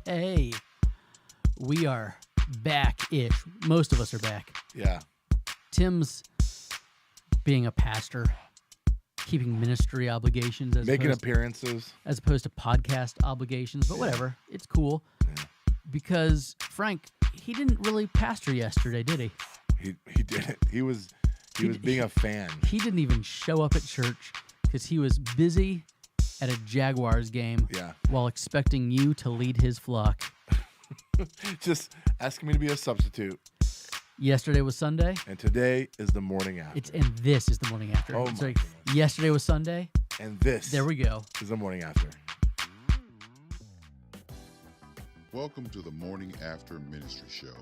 Hey, we are back-ish. Most of us are back. Yeah. Tim's being a pastor, keeping ministry obligations Making appearances. as opposed to podcast obligations, but whatever. It's cool. Yeah. Because Frank, he didn't really pastor yesterday, did he? He didn't. He was being a fan. He didn't even show up at church because he was busy at a Jaguars game while expecting you to lead his flock. Just asking me to be a substitute. Yesterday was Sunday. And today is the morning after. And this is the morning after. Oh my Sorry, goodness. yesterday was Sunday. And this There we go. is the morning after. Welcome to the Morning After Ministry Show,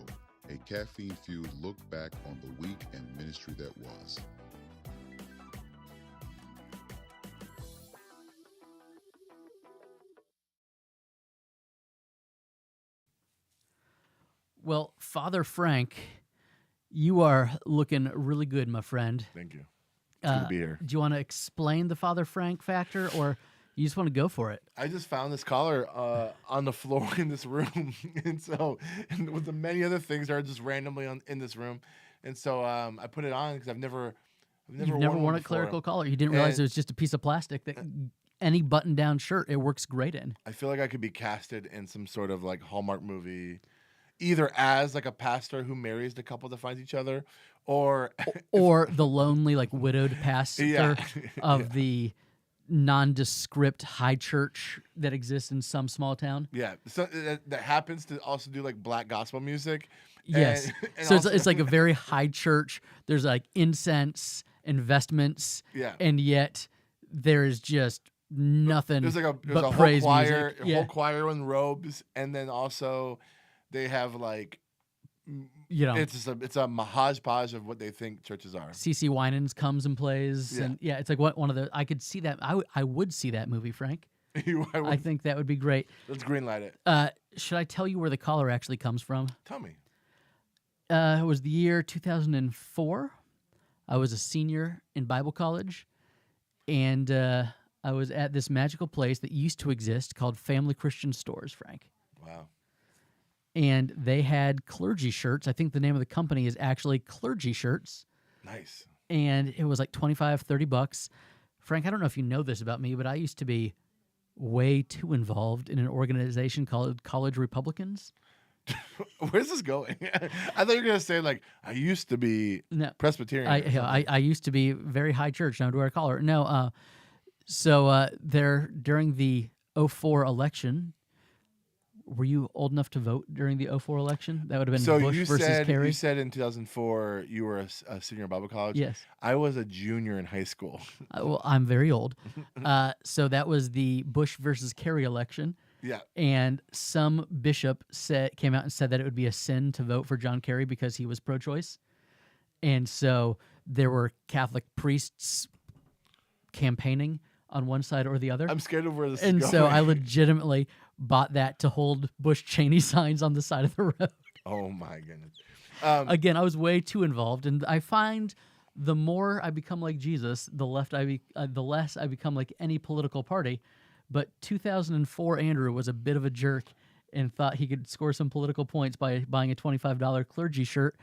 a caffeine-fueled look back on the week and ministry that was. Well, Father Frank, you are looking really good, my friend. Thank you. It's good to be here. Do you want to explain the Father Frank factor, or you just want to go for it? I just found this collar on the floor in this room, and with the many other things that are just randomly in this room, and so I put it on because I've never You've never worn a clerical collar. You didn't realize it was just a piece of plastic that any button-down shirt it works great in. I feel like I could be casted in some sort of like Hallmark movie, either as like a pastor who marries the couple that finds each other, or the lonely, like widowed pastor of the nondescript high church that exists in some small town. Yeah, so that happens to also do like black gospel music. Yes, and so also, it's like a very high church. There's like incense, investments, and yet there is just nothing. There's but a whole praise choir, music. whole choir in robes, and then also they have like, it's a hodgepodge of what they think churches are. CC Winans comes and plays, and it's like one of the. I could see that. I would see that movie, Frank. I think that would be great. Let's greenlight it. Should I tell you where the collar actually comes from? Tell me. It was the year 2004. I was a senior in Bible college, and I was at this magical place that used to exist called Family Christian Stores, Frank. Wow. And they had clergy shirts. I think the name of the company is actually Clergy Shirts. Nice. And it was like $25, $30. Frank, I don't know if you know this about me, but I used to be way too involved in an organization called College Republicans. Where's this going? I thought you were going to say, like, I used to be Presbyterian. I used to be very high church. Now to wear a collar. No. So there, during the 2004 election, were you old enough to vote during the 2004 election? That would have been Bush versus Kerry. You said in 2004 you were a senior in Bible college. Yes. I was a junior in high school. Well, I'm very old. So that was the Bush versus Kerry election. Yeah. And some bishop came out and said that it would be a sin to vote for John Kerry because he was pro-choice. And so there were Catholic priests campaigning on one side or the other. I'm scared of where this is going. And so I legitimately bought that to hold Bush Cheney signs on the side of the road. Oh, my goodness. Again, I was way too involved. And I find the more I become like Jesus, the less I become like any political party. But 2004 Andrew was a bit of a jerk and thought he could score some political points by buying a $25 clergy shirt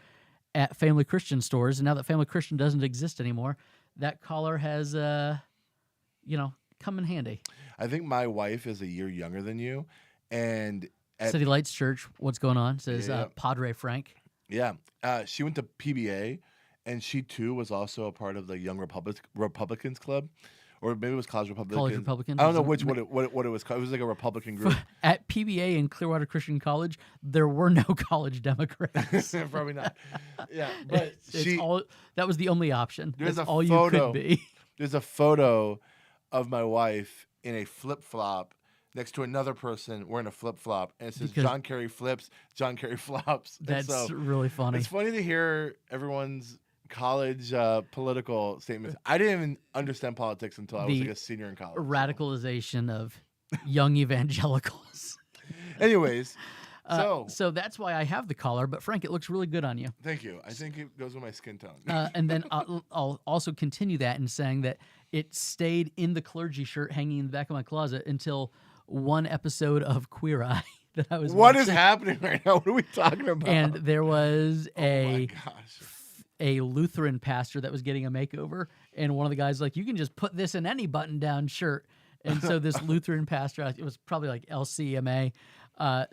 at Family Christian Stores. And now that Family Christian doesn't exist anymore, that collar has, come in handy. I think my wife is a year younger than you. And at City Lights Church, what's going on? Says Padre Frank. Yeah. She went to PBA, and she, too, was also a part of the Young Republicans Club. Or maybe it was College Republicans. College Republicans. I don't know what it was called. It was like a Republican group. At PBA in Clearwater Christian College, there were no college Democrats. Probably not. Yeah, but that was the only option. There's That's a all photo, you could be. There's a photo of my wife in a flip-flop next to another person wearing a flip-flop. And it says, John Kerry flips, John Kerry flops. That's really funny. It's funny to hear everyone's college political statements. I didn't even understand politics until I was like a senior in college. Radicalization of young evangelicals. Anyways, so that's why I have the collar. But Frank, it looks really good on you. Thank you. I think it goes with my skin tone. And then I'll also continue that in saying that it stayed in the clergy shirt hanging in the back of my closet until one episode of Queer Eye. that I was What is watching. happening right now? What are we talking about? And there was oh my a gosh. a Lutheran pastor that was getting a makeover, and one of the guys like, you can just put this in any button-down shirt. And so this Lutheran pastor, it was probably like LCMA,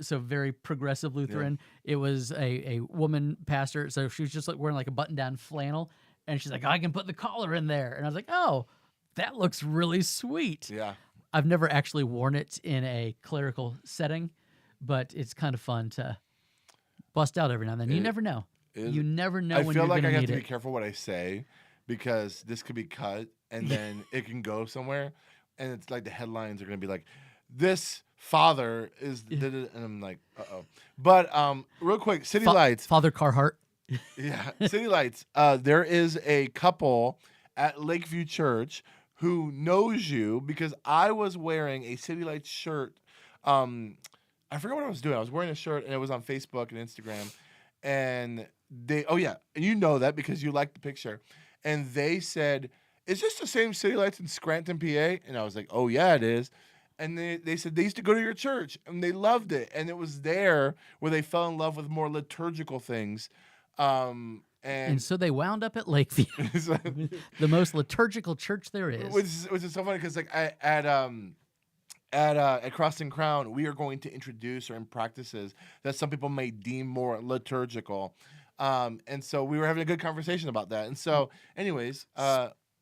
so very progressive Lutheran. It was a woman pastor, so she was just like wearing like a button-down flannel, and she's like, I can put the collar in there. And I was like, oh, that looks really sweet. Yeah. I've never actually worn it in a clerical setting, but it's kind of fun to bust out every now and then. You never know. You never know I when feel you're like going I to have need to it. be careful what I say because this could be cut and then it can go somewhere. And it's like the headlines are going to be like, this father is, and I'm like, uh-oh. But real quick, City Lights. Father Carhart. Yeah, City Lights. There is a couple at Lakeview Church who knows you because I was wearing a City Lights shirt. I forgot what I was doing. I was wearing a shirt and it was on Facebook and Instagram. And and you know that because you liked the picture. And they said, is this the same City Lights in Scranton, PA? And I was like, oh, yeah, it is. And they said they used to go to your church and they loved it. And it was there where they fell in love with more liturgical things. And so they wound up at Lakeview, the most liturgical church there is. Which is so funny because like at Crossing Crown, we are going to introduce certain practices that some people may deem more liturgical. And so we were having a good conversation about that. And so, anyways,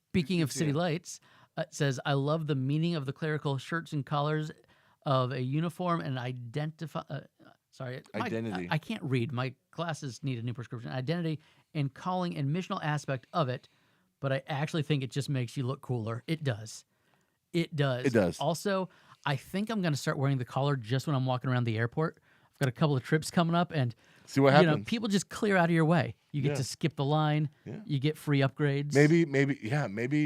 speaking of City Lights, it says, I love the meaning of the clerical shirts and collars of a uniform and identity. I can't read. My glasses need a new prescription. Identity and calling and missional aspect of it, but I actually think it just makes you look cooler. It does. It does. It does. Also, I think I'm going to start wearing the collar just when I'm walking around the airport. I've got a couple of trips coming up, and see what happens. People just clear out of your way. You get to skip the line. Yeah. You get free upgrades. Maybe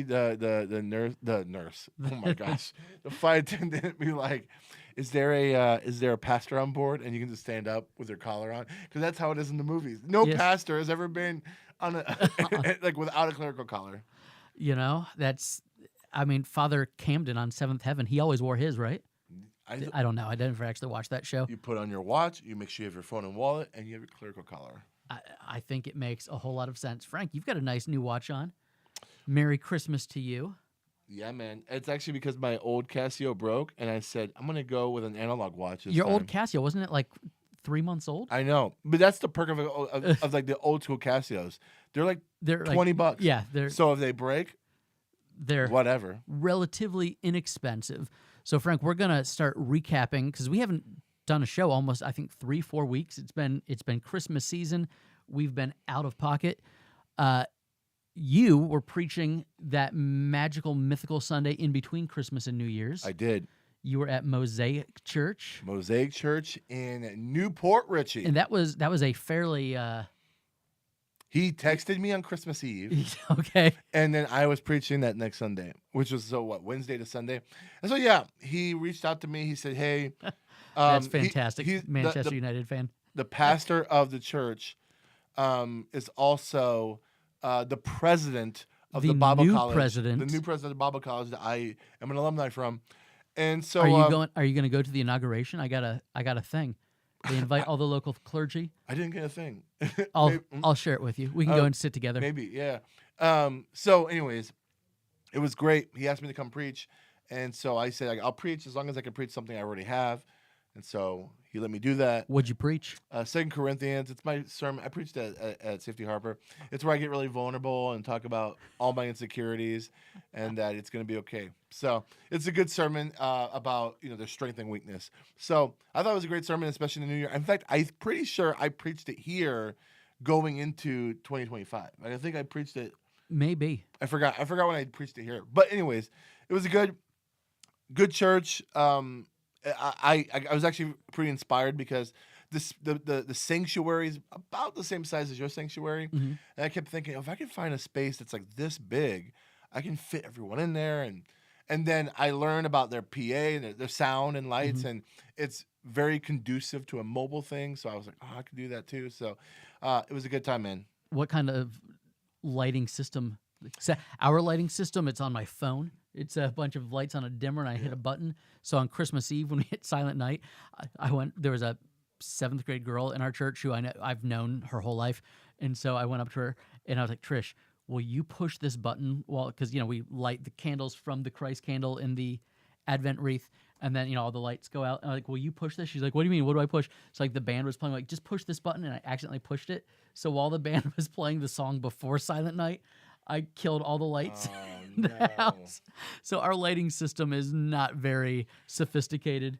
the nurse. Oh my gosh, the flight attendant be like, is there a pastor on board? And you can just stand up with your collar on because that's how it is in the movies. No pastor has ever been on a like without a clerical collar. Father Camden on Seventh Heaven, he always wore his, right? I don't know. I didn't actually watch that show. You put on your watch, you make sure you have your phone and wallet, and you have your clerical collar. I think it makes a whole lot of sense. Frank, you've got a nice new watch on. Merry Christmas to you. Yeah, man. It's actually because my old Casio broke, and I said, I'm going to go with an analog watch this Your time. old Casio, wasn't it like 3 months old? I know. But that's the perk of like the old school Casios. They're like $20. Yeah. So if they break, they're whatever. Relatively inexpensive. So, Frank, we're going to start recapping because we haven't done a show almost, I think, 3-4 weeks. It's been Christmas season. We've been out of pocket. You were preaching that magical, mythical Sunday in between Christmas and New Year's. I did. You were at Mosaic Church. Mosaic Church in Newport Richey. And that was a fairly... He texted me on Christmas Eve. Okay. And then I was preaching that next Sunday, which was Wednesday to Sunday. And so, yeah, he reached out to me. He said, hey. That's fantastic. He's Manchester United fan. The pastor of the church is also the president of the Bible College. The new president of Bible College that I am an alumni from. And so, are you going to go to the inauguration? I got a thing. They invite all the local clergy. I didn't get a thing. I'll share it with you. We can go and sit together. Maybe, yeah. So, anyways, it was great. He asked me to come preach, and so I said I'll preach as long as I can preach something I already have. And so he let me do that. What'd you preach? 2 Corinthians. It's my sermon. I preached at Safety Harbor. It's where I get really vulnerable and talk about all my insecurities and that it's going to be okay. So it's a good sermon about their strength and weakness. So I thought it was a great sermon, especially in the new year. In fact, I'm pretty sure I preached it here going into 2025. I think I preached it. Maybe. I forgot when I preached it here. But anyways, it was a good church. I was actually pretty inspired because the sanctuary is about the same size as your sanctuary, and I kept thinking, if I can find a space that's like this big, I can fit everyone in there, and then I learned about their PA and their sound and lights, and it's very conducive to a mobile thing. So I was like, I could do that too. So it was a good time, man. What kind of lighting system? Our lighting system, it's on my phone. It's a bunch of lights on a dimmer, and I hit a button. So on Christmas Eve, when we hit Silent Night, I went. There was a 7th grade girl in our church who I've known her whole life, and so I went up to her and I was like, Trish, will you push this button? Well, because we light the candles from the Christ candle in the Advent wreath, and then all the lights go out. And I'm like, will you push this? She's like, what do you mean? What do I push? So like the band was playing, like, just push this button, and I accidentally pushed it. So while the band was playing the song before Silent Night, I killed all the lights in the house. So our lighting system is not very sophisticated.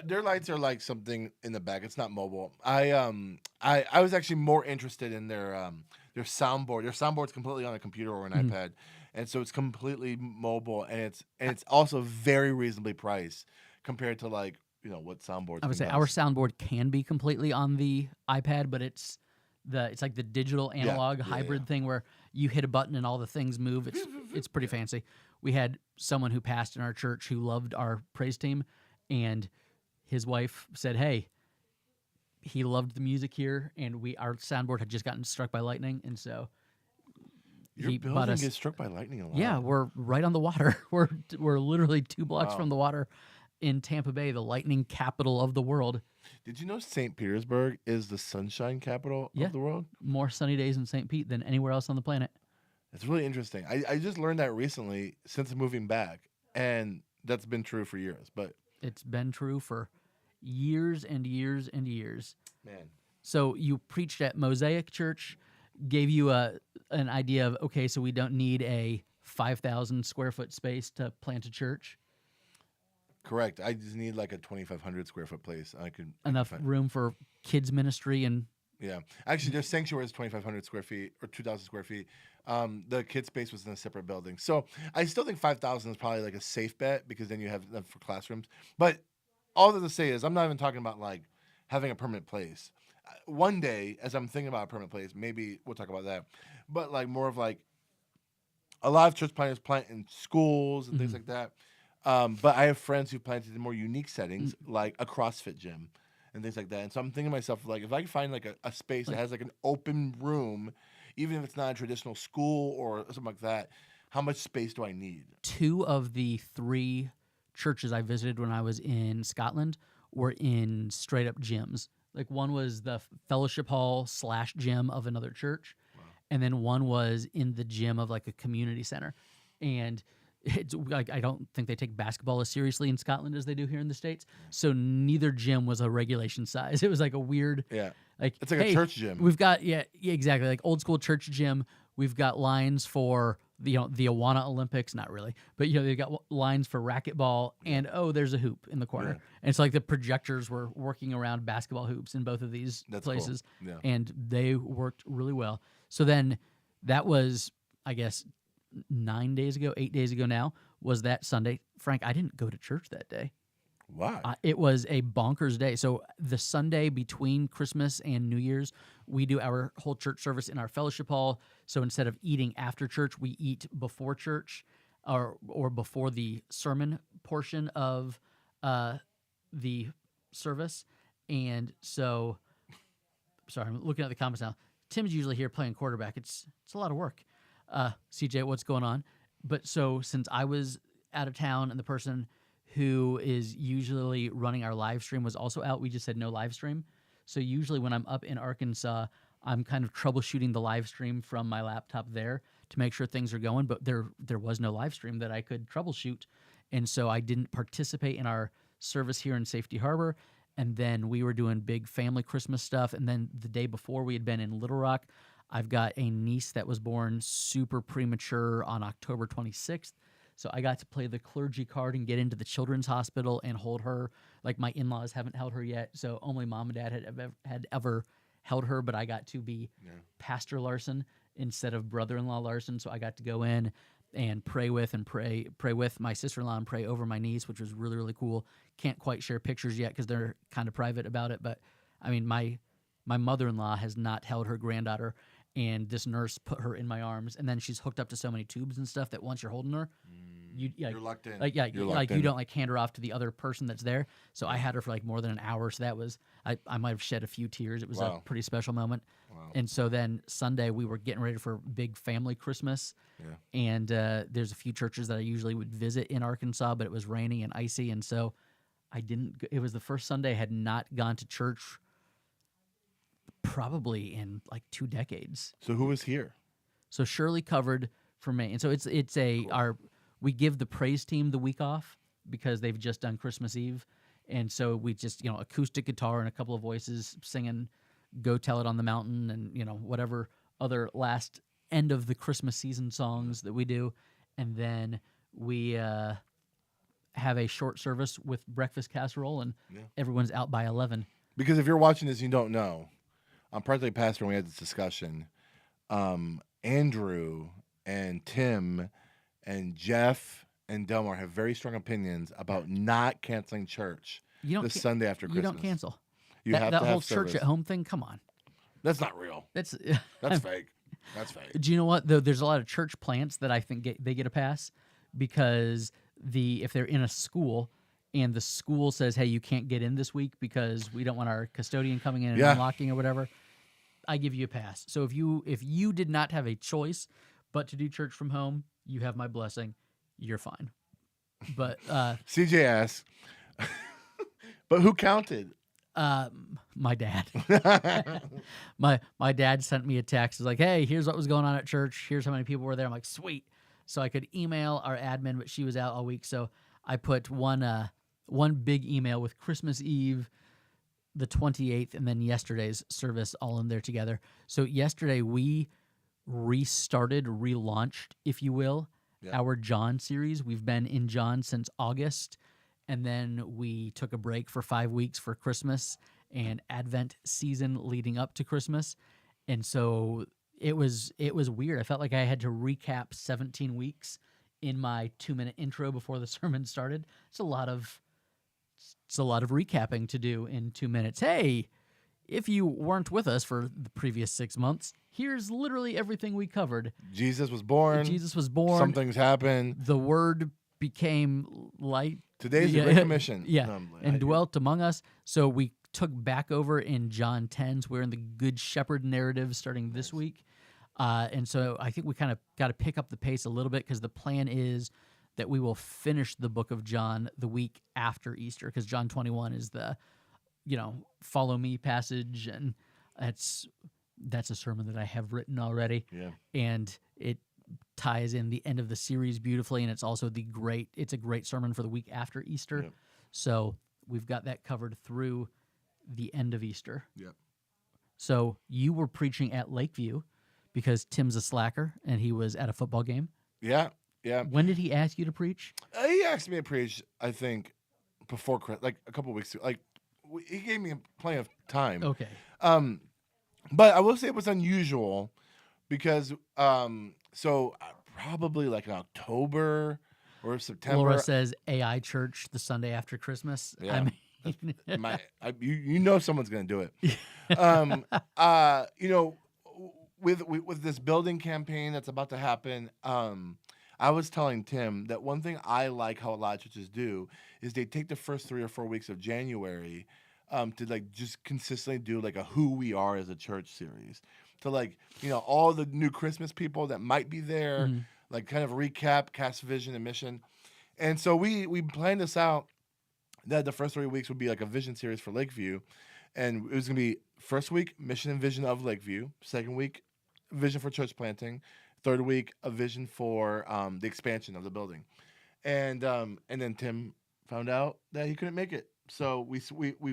Their lights are like something in the back. It's not mobile. I was actually more interested in their soundboard. Their soundboard's completely on a computer or an iPad, and so it's completely mobile, and it's also very reasonably priced compared to like what soundboards. I would say our soundboard can be completely on the iPad, but it's like the digital analog hybrid thing where you hit a button and all the things move. It's pretty fancy. We had someone who passed in our church who loved our praise team, and his wife said, hey, he loved the music here, and our soundboard had just gotten struck by lightning, and so your he building gets struck by lightning a lot. Yeah, we're right on the water. We're literally 2 blocks from the water in Tampa Bay, the lightning capital of the world. Did you know St. Petersburg is the sunshine capital of the world? More sunny days in St. Pete than anywhere else on the planet. It's really interesting. I just learned that recently since moving back, and that's been true for years. But it's been true for years and years and years. Man. So you preached at Mosaic Church, gave you an idea of, okay, so we don't need a 5,000 square foot space to plant a church. Correct. I just need like a 2,500 square foot place. Enough room for kids ministry and. Yeah, actually, their sanctuary is 2,500 square feet or 2,000 square feet. The kids' space was in a separate building, so I still think 5,000 is probably like a safe bet because then you have them for classrooms. But all that to say is, I'm not even talking about like having a permanent place. One day, as I'm thinking about a permanent place, maybe we'll talk about that. But like more of like a lot of church planters plant in schools and things like that. But I have friends who planted in more unique settings, like a CrossFit gym and things like that. And so I'm thinking to myself, like, if I can find like a space that has like an open room, even if it's not a traditional school or something like that, how much space do I need? 2 of the 3 churches I visited when I was in Scotland were in straight up gyms. Like one was the fellowship hall / gym of another church. Wow. And then one was in the gym of like a community center. And it's like, I don't think they take basketball as seriously in Scotland as they do here in the States. So neither gym was a regulation size. It was like a weird, like it's like a church gym. We've got exactly, like old school church gym. We've got lines for the Awana Olympics, not really, but they've got lines for racquetball, and there's a hoop in the corner, and it's like the projectors were working around basketball hoops in both of these places, cool. And they worked really well. So then that was, I guess, 8 days ago now, was that Sunday. Frank, I didn't go to church that day. Why? It was a bonkers day. So the Sunday between Christmas and New Year's, we do our whole church service in our fellowship hall. So instead of eating after church, we eat before church or before the sermon portion of the service. And so, sorry, I'm looking at the comments now. Tim's usually here playing quarterback. It's a lot of work. CJ, what's going on? But so since I was out of town and the person who is usually running our live stream was also out, we just said no live stream. So usually when I'm up in Arkansas, I'm kind of troubleshooting the live stream from my laptop there to make sure things are going, but there was no live stream that I could troubleshoot. And so I didn't participate in our service here in Safety Harbor. And then we were doing big family Christmas stuff. And then the day before, we had been in Little Rock. I've got a niece that was born super premature on October 26th. So I got to play the clergy card and get into the children's hospital and hold her. Like my in-laws haven't held her yet, so only mom and dad had ever held her. But I got to be Pastor Larson instead of brother-in-law Larson. So I got to go in and pray with my sister-in-law and pray over my niece, which was really, really cool. Can't quite share pictures yet because they're kind of private about it. But I mean, my mother-in-law has not held her granddaughter. And this nurse put her in my arms, and then she's hooked up to so many tubes and stuff that once you're holding her, You're locked in. Like yeah, You're like locked you in. don't like hand her off to the other person that's there. So I had her for like more than an hour. So that was I might have shed a few tears. It was Wow. a pretty special moment. Wow. And so then Sunday we were getting ready for big family Christmas. Yeah. And there's a few churches that I usually would visit in Arkansas, but it was rainy and icy, and so I didn't. It was the first Sunday I had not gone to church probably in like 2 decades. So who was here? So Shirley covered for me, and so it's we give the praise team the week off because they've just done Christmas Eve, and so we just acoustic guitar and a couple of voices singing "Go Tell It on the Mountain" and whatever other last end of the Christmas season songs that we do, and then we have a short service with breakfast casserole, and everyone's out by 11. Because if you're watching this and you don't know, I'm partly pastor and we had this discussion. Andrew and Tim and Jeff and Delmar have very strong opinions about not canceling church the Sunday after Christmas. You don't cancel. You that have to have whole church service. at home thing. Come on, That's not real. that's That's fake. That's fake. Do you know what? Though there's a lot of church plants that I think they get a pass because if they're in a school and the school says, "Hey, you can't get in this week because we don't want our custodian coming in and unlocking or whatever," I give you a pass. So if you did not have a choice but to do church from home, you have my blessing. You're fine. But CJ asks, but who counted? my dad. my dad sent me a text. He's like, "Hey, here's what was going on at church. Here's how many people were there." I'm like, "Sweet." So I could email our admin, but she was out all week. So I put one big email with Christmas Eve, the 28th, and then yesterday's service all in there together. So yesterday we relaunched, if you will, our John series. We've been in John since August. And then we took a break for 5 weeks for Christmas and Advent season leading up to Christmas. And so it was weird. I felt like I had to recap 17 weeks in my 2-minute intro before the sermon started. It's a lot of recapping to do in 2 minutes. Hey, if you weren't with us for the previous 6 months, here's literally everything we covered. Jesus was born. Some things happened. The Word became light. Today's the Great Commission. And dwelt among us. So we took back over in John 10. So we're in the Good Shepherd narrative starting this week. And so I think we kind of got to pick up the pace a little bit because the plan is that we will finish the book of John the week after Easter because John 21 is the, follow me passage. And that's a sermon that I have written already. Yeah. And it ties in the end of the series beautifully, and it's also it's a great sermon for the week after Easter. Yep. So we've got that covered through the end of Easter. Yep. So you were preaching at Lakeview because Tim's a slacker and he was at a football game. Yeah. When did he ask you to preach? He asked me to preach, I think, before like a couple weeks ago. Like he gave me plenty of time. Okay. But I will say it was unusual because probably like in October or September. Laura says AI church the Sunday after Christmas. Yeah. I mean, you know someone's gonna do it. With this building campaign that's about to happen, I was telling Tim that one thing I like how a lot of churches do is they take the first 3 or 4 weeks of January to like just consistently do like a who we are as a church series. To like, all the new Christmas people that might be there, like kind of recap, cast vision and mission. And so we planned this out that the first 3 weeks would be like a vision series for Lakeview. And it was going to be first week, mission and vision of Lakeview. Second week, vision for church planting. Third week, a vision for the expansion of the building. And then Tim found out that he couldn't make it. So we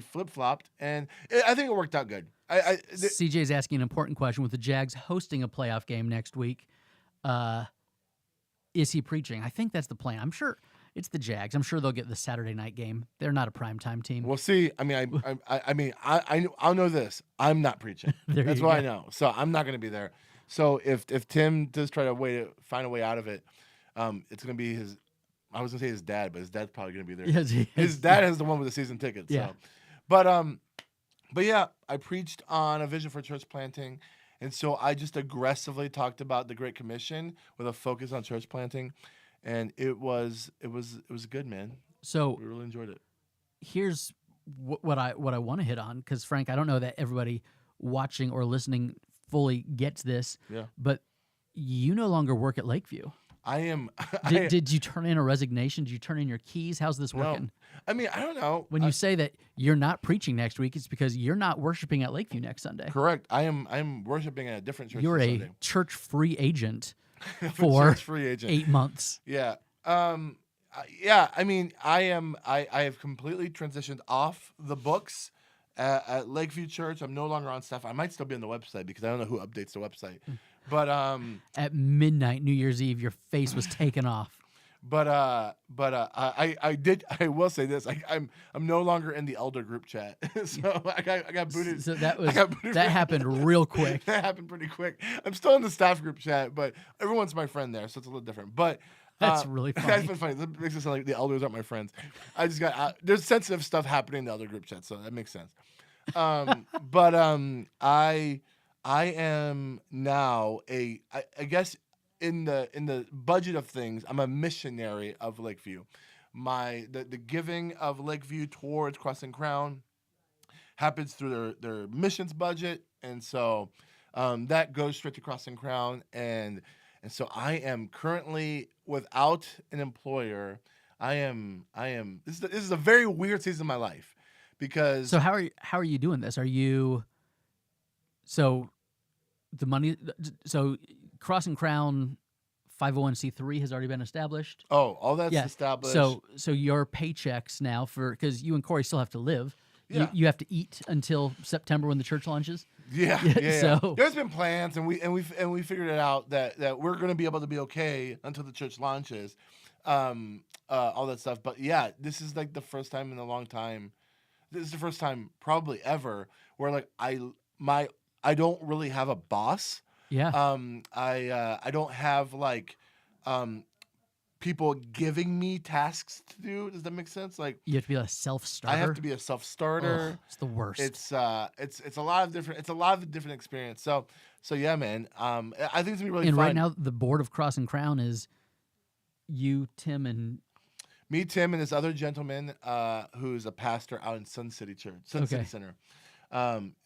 flip-flopped, and I think it worked out good. CJ's asking an important question. With the Jags hosting a playoff game next week, is he preaching? I think that's the plan. I'm sure it's the Jags. I'm sure they'll get the Saturday night game. They're not a primetime team. We'll see. I mean, I'll know this. I'm not preaching. That's what I know. So I'm not going to be there. So if Tim does try to find a way out of it, it's going to be his. I was going to say his dad, but his dad's probably going to be there. Yes, his dad is the one with the season tickets. Yeah. So. But yeah, I preached on a vision for church planting. And so I just aggressively talked about the Great Commission with a focus on church planting. and it was good, man. So We really enjoyed it. here's what I want to hit on, because Frank, I don't know that everybody watching or listening fully gets this, Yeah. but you no longer work at Lakeview. I am. Did you turn in a resignation? Did you turn in your keys? How's this working? I mean, I don't know. When you say that you're not preaching next week, it's because you're not worshiping at Lakeview next Sunday. Correct. I'm worshiping at a different church. You're this a Sunday. church free agent I'm a for church free agent. 8 months. Yeah. Yeah. I mean, I am. I have completely transitioned off the books at Lakeview Church. I'm no longer on staff. I might still be on the website because I don't know who updates the website. But At midnight, New Year's Eve, your face was taken off. I will say this. I'm no longer in the elder group chat. So I got booted. So that was I got booted that from- happened real quick. That happened pretty quick. I'm still in the staff group chat, but everyone's my friend there, so it's a little different. But That's really That's funny. been funny. That makes it sound like the elders aren't my friends. I just got there's sensitive stuff happening in the elder group chat, so that makes sense. I am now I guess in the budget of things, I'm a missionary of Lakeview. The giving of Lakeview towards Cross and Crown happens through their missions budget, and so that goes straight to Cross and Crown, and so I am currently without an employer. This is a very weird season of my life because So how are you doing this? Are you the money? So Cross and Crown 501c3 has already been established. all that's Yeah. established. So your paychecks now, because you and Corey still have to live. Yeah. You have to eat until September when the church launches. Yeah. So- There's been plans, and we figured it out that we're going to be able to be okay until the church launches, all that stuff. But yeah, this is like the first time in a long time. This is the first time probably ever where like I don't really have a boss. Yeah. I don't have like people giving me tasks to do. Does that make sense? Like You have to be a self-starter. I have to be a self-starter. Ugh, it's the worst. It's a lot of different experience. So yeah, man. I think it's gonna be really and fun. right now, the board of Cross and Crown is you, Tim, and Me, Tim, and this other gentleman who's a pastor out in Sun City Church, Sun City Okay. Center.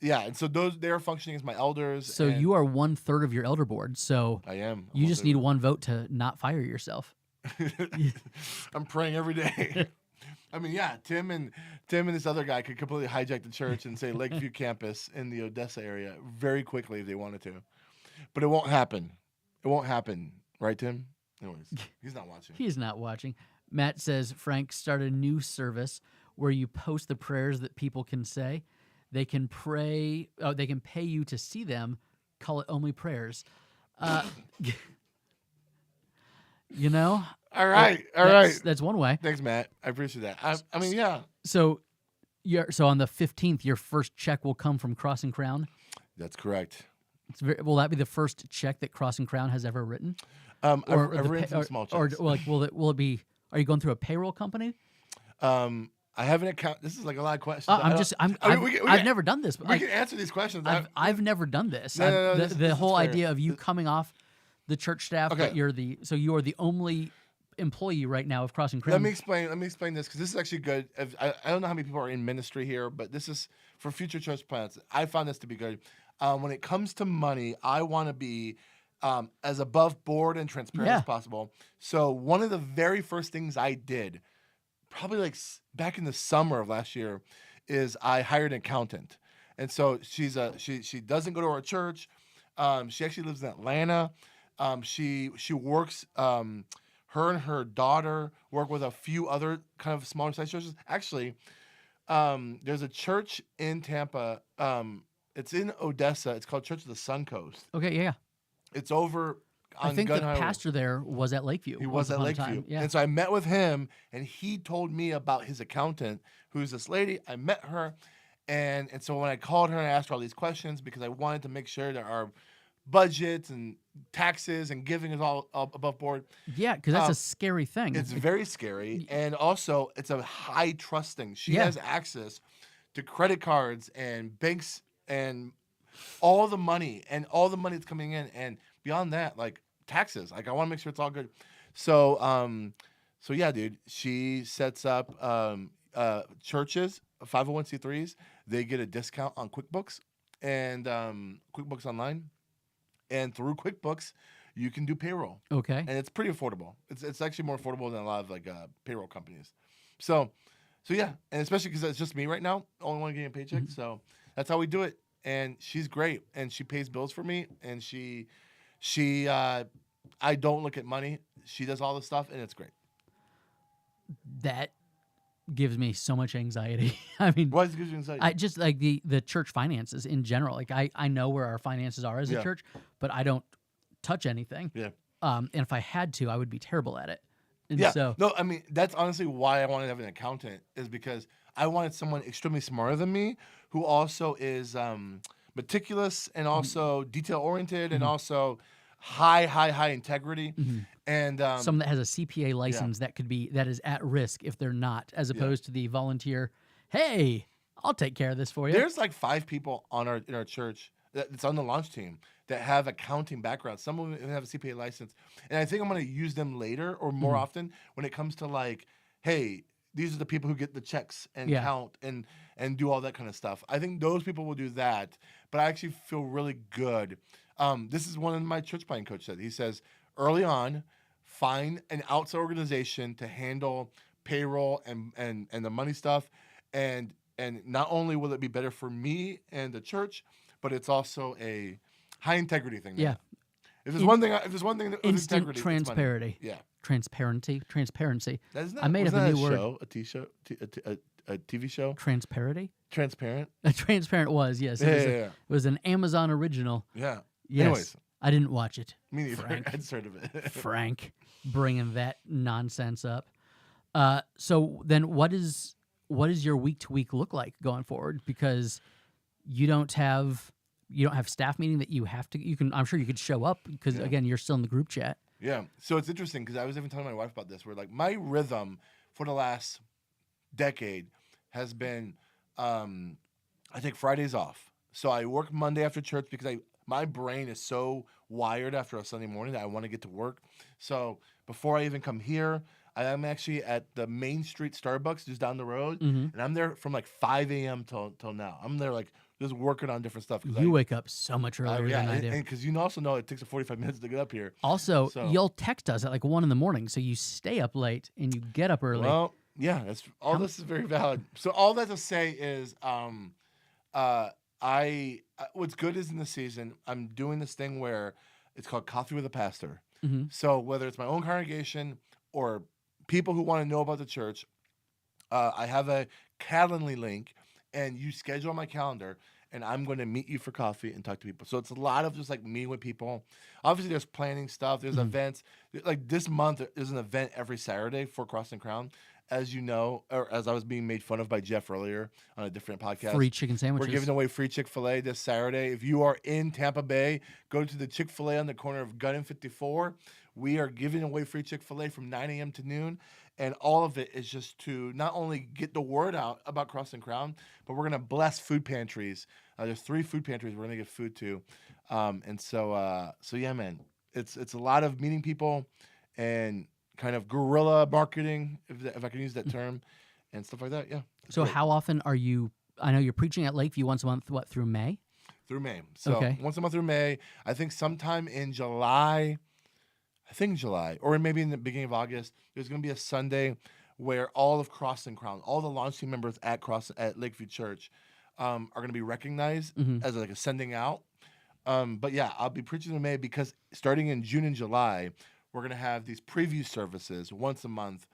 Yeah, and so they're functioning as my elders. so and you are 1/3 of your elder board. So I am. you just need one vote to not fire yourself. I'm praying every day. I mean, yeah, Tim and this other guy could completely hijack the church and say Lakeview campus in the Odessa area very quickly if they wanted to, but it won't happen. It won't happen, right, Tim? Anyways, he's not watching. He's not watching. Matt says, Frank, start a new service where you post the prayers that people can say. They can pray. Oh, they can pay you to see them. Call it only prayers. You know. All right. All right. That's one way. Thanks, Matt. I appreciate that. I mean, yeah. So, so on the 15th, your first check will come from Cross and Crown. That's correct. Will that be the first check that Cross and Crown has ever written? I've the written some small checks. Or like, will it be? Are you going through a payroll company? I have an account. This is like a lot of questions. I've never done this. But We can answer these questions. I've never done this. No, The this whole is fair. idea of you coming off the church staff, Okay. but you are the only employee right now of Cross and Crown. Let me explain this because this is actually good. I don't know how many people are in ministry here, but this is for future church plants. I found this to be good. When it comes to money, I want to be as above board and transparent as possible. So one of the very first things I did, probably like back in the summer of last year, is I hired an accountant. And so she doesn't go to our church. She actually lives in Atlanta. She works. Her and her daughter work with a few other kind of smaller size churches. Actually, there's a church in Tampa. It's in Odessa. It's called Church of the Suncoast. Okay, yeah. It's over on I think Gun the Highway. pastor there was at Lakeview. He once was at upon a Lakeview. time. Yeah. And so I met with him, and he told me about his accountant, who's this lady. I met her, and so when I called her and I asked her all these questions because I wanted to make sure that our budgets and taxes and giving is all above board. Yeah, because that's a scary thing. It's very scary, and also it's a high trust thing. She Yeah. has access to credit cards and banks and all the money that's coming in, and beyond that, like taxes. Like I want to make sure it's all good. So yeah, dude, she sets up churches, 501c3s. They get a discount on QuickBooks and QuickBooks Online, and through QuickBooks, you can do payroll, Okay. and it's pretty affordable. It's actually more affordable than a lot of like payroll companies. So, so yeah, and especially because it's just me right now, only one getting a paycheck. So that's how we do it. And she's great, and she pays bills for me, and she I don't look at money. She does all the stuff, and it's great. That gives me so much anxiety. I mean, Why does it give you anxiety? I just like the church finances in general. Like I know where our finances are as a Yeah. church, but I don't touch anything. Yeah. And if I had to, I would be terrible at it. And Yeah. so No, I mean, that's honestly why I wanted to have an accountant, is because I wanted someone extremely smarter than me who also is meticulous and also detail oriented and also high integrity. And someone that has a CPA license that is at risk if they're not, as opposed to the volunteer, hey, I'll take care of this for you. there's like 5 people in our church that's on the launch team that have accounting backgrounds. Some of them have a CPA license, and I think I'm going to use them later or more often when it comes to like, hey, these are the people who get the checks and count and do all that kind of stuff. I think those people will do that, but I actually feel really good. This is one of my church planting coach said. He says early on, find an outside organization to handle payroll and the money stuff, and not only will it be better for me and the church, but it's also a high integrity thing. Yeah. If there's one thing, that was Instant integrity, it's money. transparency. Yeah. Transparency. Isn't that, I made up wasn't a that new word. show, a TV show. Transparency. Transparent. Transparent was, yes. Yeah, It was an Amazon original. Yeah. Yes. Anyways, I didn't watch it. me neither. Frank. I just heard of it. Frank bringing that nonsense up. So then what is your week to week look like going forward? Because you don't have staff meeting that you have to, I'm sure you could show up because again, you're still in the group chat. Yeah. So it's interesting because I was even telling my wife about this. Where like my rhythm for the last decade has been, I take Fridays off. So I work Monday after church because my brain is so wired after a Sunday morning that I want to get to work. So before I even come here, I am actually at the Main Street Starbucks just down the road, and I'm there from like 5 a.m. till now. I'm there like just working on different stuff. You wake up so much earlier than I do. And because you also know it takes 45 minutes to get up here. Also, So- you'll text us at like 1 a.m, so you stay up late and you get up early. Well, yeah, that's all. This is very valid. So all that to say is, what's good is in the season, I'm doing this thing where it's called Coffee with a Pastor. So whether it's my own congregation or people who want to know about the church, I have a Calendly link, and you schedule on my calendar, and I'm going to meet you for coffee and talk to people. So it's a lot of just like meeting with people. Obviously, there's planning stuff. There's events. Like this month, there's an event every Saturday for Cross and Crown. As you know, or as I was being made fun of by Jeff earlier on a different podcast. Free chicken sandwiches. We're giving away free Chick-fil-A this Saturday. If you are in Tampa Bay, go to the Chick-fil-A on the corner of Gunn and 54. We are giving away free Chick-fil-A from 9 a.m. to noon. And all of it is just to not only get the word out about Cross and Crown, but we're going to bless food pantries. There's 3 food pantries we're going to give food to. So yeah, man, it's a lot of meeting people and kind of guerrilla marketing, if I can use that term, and stuff like that. Yeah. So great. how often are you? I know you're preaching at Lakeview once a month. What, through May? Through May. So Okay. once a month through May. I think sometime in July. Or maybe in the beginning of August, there's going to be a Sunday where all of Cross and Crown, all the launch team members at Lakeview Church, are going to be recognized as like a sending out. But yeah, I'll be preaching in May because starting in June and July, we're going to have these preview services once a month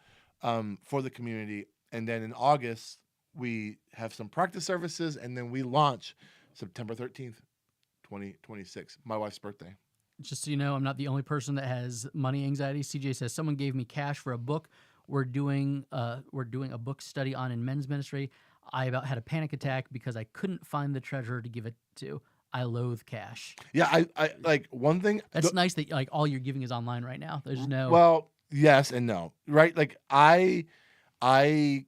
for the community. And then in August, we have some practice services, and then we launch September 13th, 2026, my wife's birthday. Just so you know, I'm not the only person that has money anxiety. CJ says someone gave me cash for a book. We're doing a book study on in men's ministry. I about had a panic attack because I couldn't find the treasurer to give it to. I loathe cash. Yeah, I like one thing. That's nice that like all you're giving is online right now. There's no. Well, yes and no, right? Like I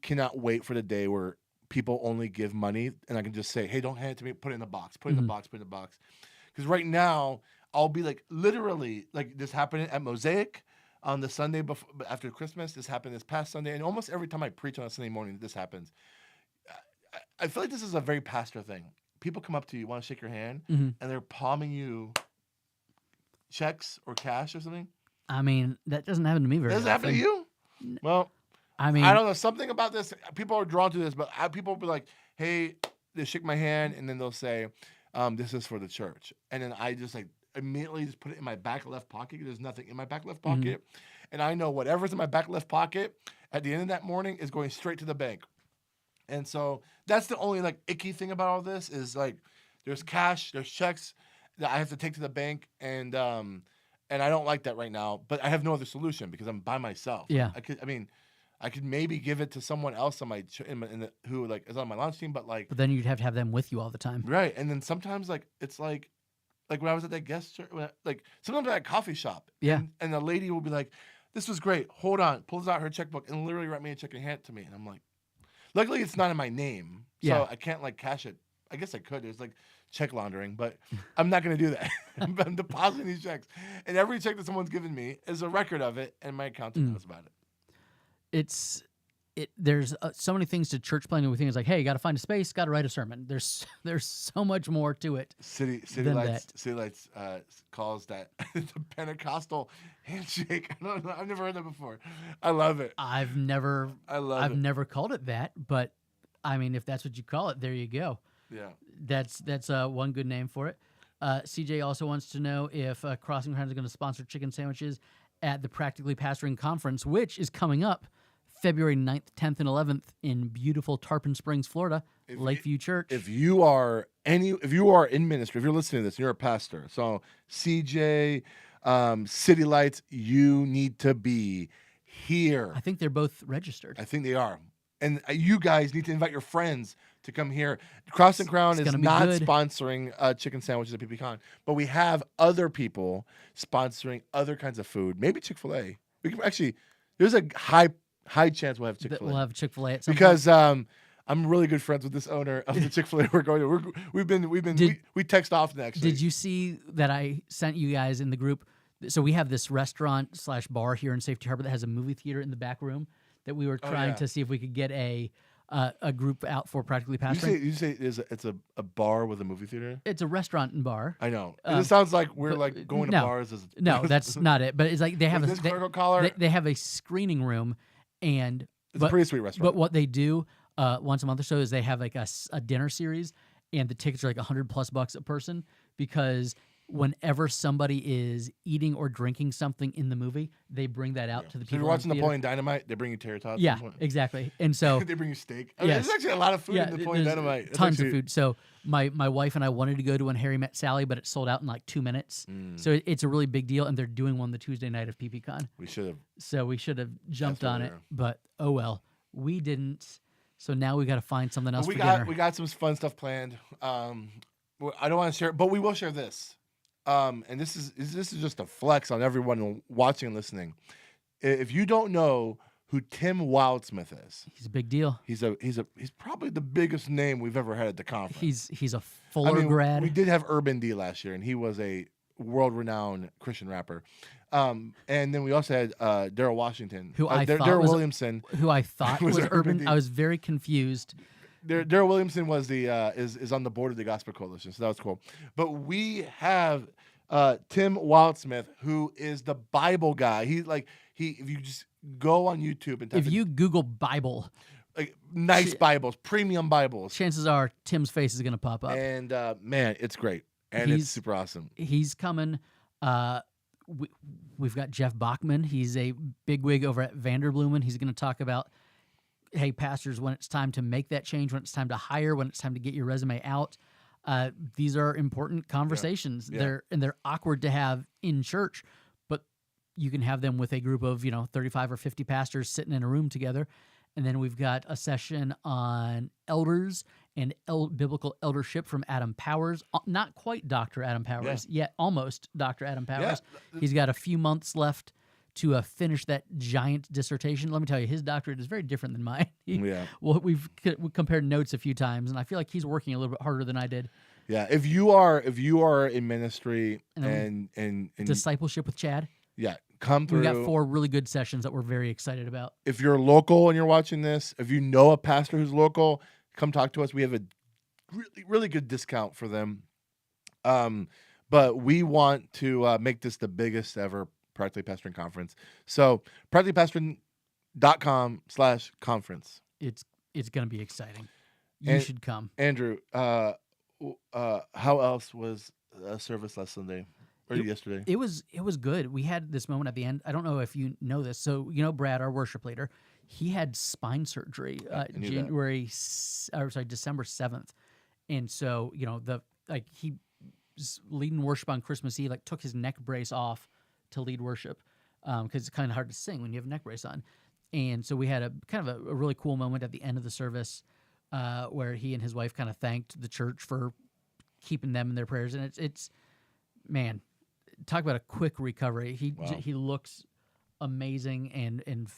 cannot wait for the day where people only give money and I can just say, hey, don't hand it to me. Put it in the box. Put it in the box. Put it in the box. Because right now I'll be like literally like this happening at Mosaic. on the Sunday before after Christmas. This happened this past Sunday, and almost every time I preach on a Sunday morning, this happens. I feel like this is a very pastor thing. People come up to you, want to shake your hand, Mm-hmm. and they're palming you checks or cash or something. I mean, that doesn't happen to me very Does often. it happen to you? Well, I mean, I don't know, something about this. People are drawn to this, but people will be like, "Hey," they shake my hand, and then they'll say, "This is for the church," and then I just like immediately just put it in my back left pocket. There's nothing in my back left pocket, and I know whatever's in my back left pocket at the end of that morning is going straight to the bank. And so that's the only like icky thing about all this is like there's cash, there's checks that I have to take to the bank, and I don't like that right now. But I have no other solution because I'm by myself. Yeah. I could maybe give it to someone else on who like is on my launch team, but then you'd have to have them with you all the time. right. And then sometimes like it's like when I was at that guest church, like sometimes at a coffee shop, Yeah. and the lady will be like, "This was great. Hold on," pulls out her checkbook and literally write me a check and hand it to me, and I'm like. Luckily, it's not in my name, so Yeah. I can't like cash it. I guess I could. There's like check laundering, but I'm not going to do that. I'm depositing these checks, and every check that someone's given me is a record of it, and my accountant knows about it. There's so many things to church planning. We think it's like, hey, you got to find a space, got to write a sermon. There's so much more to it. City than Lights calls that the Pentecostal handshake. I don't know. I've never heard that before. I love it. I've never called it that, but I mean, if that's what you call it, there you go. Yeah. That's one good name for it. CJ also wants to know if Crossing Grounds is going to sponsor chicken sandwiches at the Practically Pastoring Conference, which is coming up February 9th, 10th, and 11th in beautiful Tarpon Springs, Florida, Lakeview Church. If you are in ministry, if you're listening to this, you're a pastor. So CJ, City Lights, you need to be here. I think they're both registered. I think they are. And you guys need to invite your friends to come here. Cross and Crown is not sponsoring chicken sandwiches at PPCon, but we have other people sponsoring other kinds of food. Maybe Chick-fil-A. We can actually. There's a high chance we'll have Chick-fil-A. We'll have Chick-fil-A at some because point. I'm really good friends with this owner of the Chick-fil-A we're going to. We text often actually. Did you see that I sent you guys in the group? So we have this restaurant/bar here in Safety Harbor that has a movie theater in the back room that we were trying to see if we could get a group out for Practically Pastoring. You say it's a bar with a movie theater? It's a restaurant and bar. I know. It sounds like we're like going to bars. No, that's not it. But it's like they have they have a screening room, and it's a pretty sweet restaurant. But what they do once a month or so is they have like a dinner series, and the tickets are like $100+ a person because whenever somebody is eating or drinking something in the movie, they bring that out to the people. If you're watching Napoleon Dynamite, they bring you tater tots. Yeah, exactly. And so they bring you steak. I mean, there's actually a lot of food in Napoleon Dynamite. Tons of food. So my wife and I wanted to go to When Harry Met Sally, but it sold out in like 2 minutes. So it's a really big deal, and they're doing one the Tuesday night of PPCon. We should have. So we should have jumped on it, but oh well, we didn't. So now we got to find something else for dinner. We got some fun stuff planned. I don't want to share, but we will share this. And this is just a flex on everyone watching and listening. If you don't know who Tim Wildsmith is, he's a big deal. He's probably the biggest name we've ever had at the conference. He's a Fuller grad. We did have Urban D last year, and he was a world-renowned Christian rapper. And then we also had Daryl Washington, Daryl Williamson, who I thought was Urban D. I was very confused. Daryl Williamson was is on the board of the Gospel Coalition, so that was cool. But we have Tim Wildsmith, who is the Bible guy. If you just go on YouTube and if you Google Bible, like nice Bibles, premium Bibles, chances are Tim's face is going to pop up. And man, it's great, and it's super awesome. He's coming. We've got Jeff Bachman. He's a bigwig over at Vanderblumen. He's going to talk about, hey, pastors, when it's time to make that change, when it's time to hire, when it's time to get your resume out. These are important conversations. Yeah. They're awkward to have in church, but you can have them with a group of 35 or 50 pastors sitting in a room together. And then we've got a session on elders and biblical eldership from Adam Powers. Not quite Dr. Adam Powers, yet almost Dr. Adam Powers. Yeah. He's got a few months left to finish that giant dissertation. Let me tell you, his doctorate is very different than mine. Well, we've compared notes a few times, and I feel like he's working a little bit harder than I did. Yeah, if you are in ministry and discipleship with Chad. Yeah, come through. We got 4 really good sessions that we're very excited about. If you're local and you're watching this, if you know a pastor who's local, come talk to us. We have a really, really good discount for them. But we want to make this the biggest ever Practically Pastoring conference. So practicallypastoring.com/conference. It's going to be exciting. You And- should come. Andrew, how else was service last Sunday or yesterday? It was good. We had this moment at the end. I don't know if you know this. So Brad, our worship leader, he had spine surgery I knew that. December 7th, and so he was leading worship on Christmas Eve. Like took his neck brace off to lead worship because it's kind of hard to sing when you have a neck brace on. And so we had a kind of a really cool moment at the end of the service where he and his wife kind of thanked the church for keeping them in their prayers. And it's man, talk about a quick recovery. He looks amazing and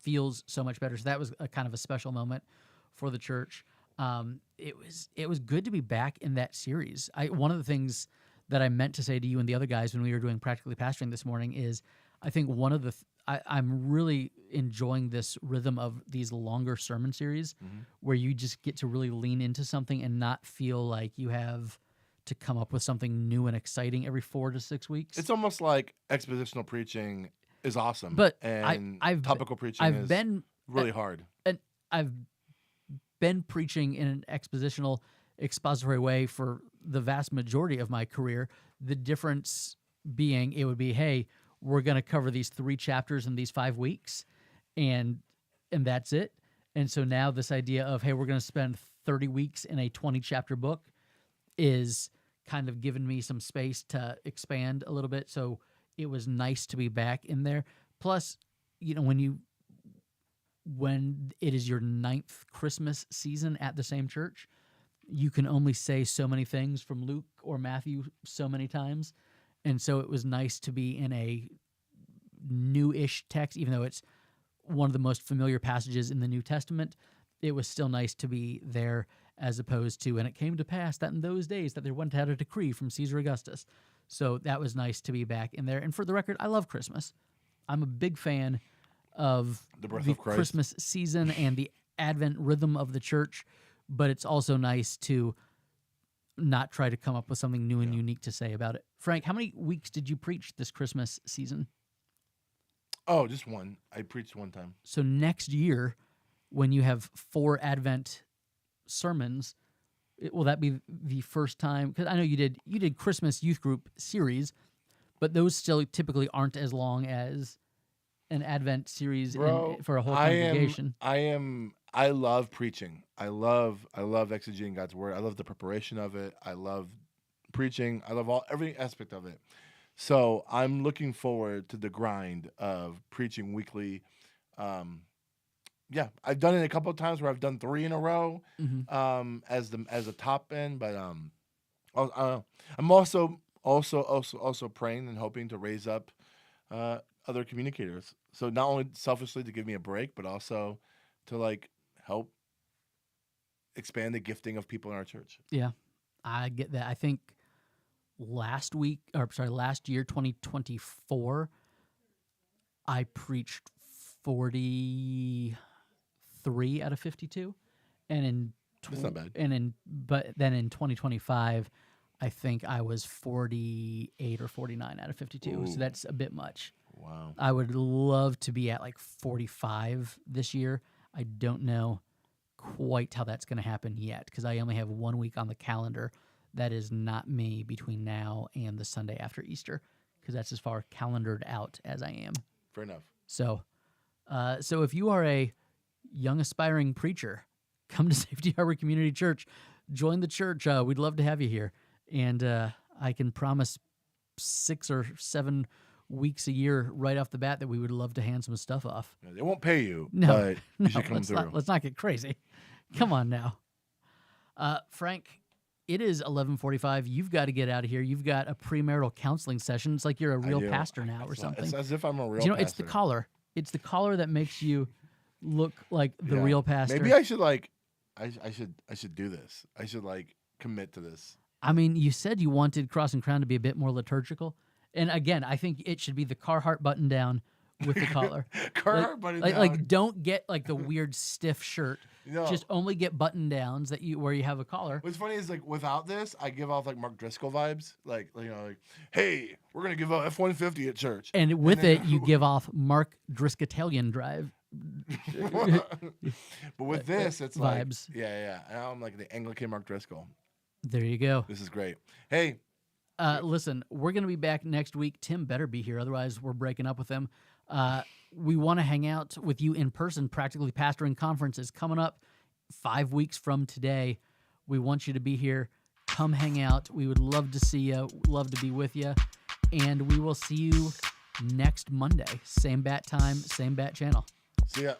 feels so much better. So that was a kind of a special moment for the church. It was good to be back in that series. One of the things that I meant to say to you and the other guys when we were doing Practically Pastoring this morning is I think one of the I'm really enjoying this rhythm of these longer sermon series where you just get to really lean into something and not feel like you have to come up with something new and exciting every 4 to 6 weeks. It's almost like expositional preaching is awesome, but and topical preaching is really hard. And I've been preaching in an expository way for the vast majority of my career. The difference being it would be, hey, we're going to cover these 3 chapters in these 5 weeks, and that's it. And so now this idea of, hey, we're going to spend 30 weeks in a 20-chapter book is kind of given me some space to expand a little bit. So it was nice to be back in there. Plus, when it is your 9th Christmas season at the same church, you can only say so many things from Luke or Matthew so many times. And so it was nice to be in a new-ish text, even though it's one of the most familiar passages in the New Testament. It was still nice to be there as opposed to, and it came to pass that in those days that there went out a decree from Caesar Augustus. So that was nice to be back in there. And for the record, I love Christmas. I'm a big fan of The birth the of Christ. Christmas season and the Advent rhythm of the church, but it's also nice to not try to come up with something new and unique to say about it. Frank, how many weeks did you preach this Christmas season? Oh, just one. I preached one time. So next year, when you have 4 Advent sermons, will that be the first time? Because I know you did Christmas youth group series, but those still typically aren't as long as an Advent series for a whole congregation. I love preaching. I love exegeting God's word. I love the preparation of it. I love preaching. I love every aspect of it. So I'm looking forward to the grind of preaching weekly. I've done it a couple of times where I've done 3 in a row as a top end, but I'm also praying and hoping to raise up other communicators. So not only selfishly to give me a break, but also to help expand the gifting of people in our church. Yeah, I get that. I think last year, 2024, I preached 43 out of 52, and That's not bad. But then in 2025, I think I was 48 or 49 out of 52. Ooh. So that's a bit much. Wow. I would love to be at 45 this year. I don't know quite how that's going to happen yet because I only have 1 week on the calendar. That is not me between now and the Sunday after Easter because that's as far calendared out as I am. Fair enough. So if you are a young aspiring preacher, come to Safety Harbor Community Church. Join the church. We'd love to have you here. And I can promise 6 or 7 weeks a year right off the bat that we would love to hand some stuff off. Yeah, they won't pay you, No, but you should come through. Let's not get crazy. Come on now. Frank, it is 11:45. You've got to get out of here. You've got a premarital counseling session. It's like you're a real pastor now or something. It's as if I'm a real pastor. pastor. It's the collar. It's the collar that makes you look like the real pastor. Maybe I should I should do this. I should commit to this. I mean, you said you wanted Cross and Crown to be a bit more liturgical, And again, I think it should be the Carhartt button down with the collar. Carhartt button down. Like don't get like the weird stiff shirt. No. Just only get button downs where you have a collar. What's funny is like without this, I give off like Mark Driscoll vibes. Like hey, we're gonna give out F-150 at church. And with it, you give off Mark Driscotelian drive. But with this, it's vibes. Like yeah. Now I'm like the Anglican Mark Driscoll. There you go. This is great. Hey. Listen, we're going to be back next week. Tim better be here. Otherwise, we're breaking up with him. We want to hang out with you in person. Practically Pastoring Conference is coming up 5 weeks from today. We want you to be here. Come hang out. We would love to see you. Love to be with you. And we will see you next Monday. Same bat time, same bat channel. See ya.